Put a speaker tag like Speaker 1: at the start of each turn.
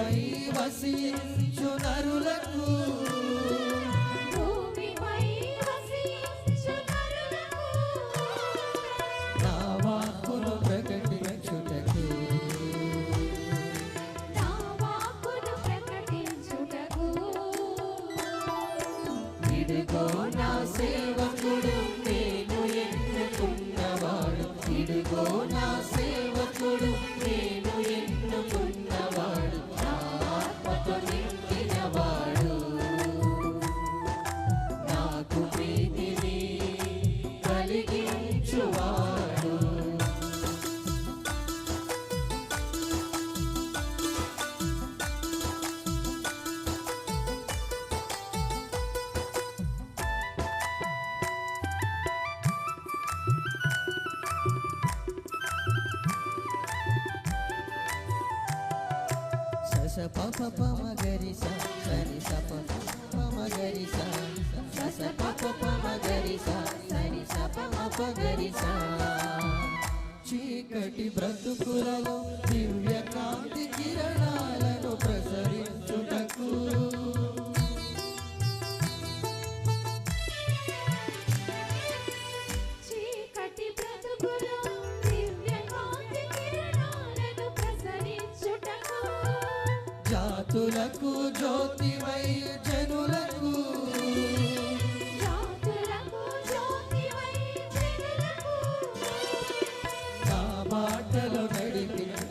Speaker 1: భూమిపై వసించు నరులకు నా వాక్కును ప్రకటించుటకు ఇదిగో నా సేవకుడు నేను ఎన్నుకున్నవాడు, ఇదిగో నా సేవకుడు నేను ఎన్నుకున్నవాడు, నా ఆత్మతో నింపినవాడు, నాకు ప్రీతిని కలిగించువాడు. స పప పమ గరి స సరి స పమ గరి స స పప పమ గరి స సరి స పమ గరి స. చీకటి బ్రతుకులలో దివ్య కాంతి కిరణాలను ప్రసరించుటకు జాతులకు జ్యోతివై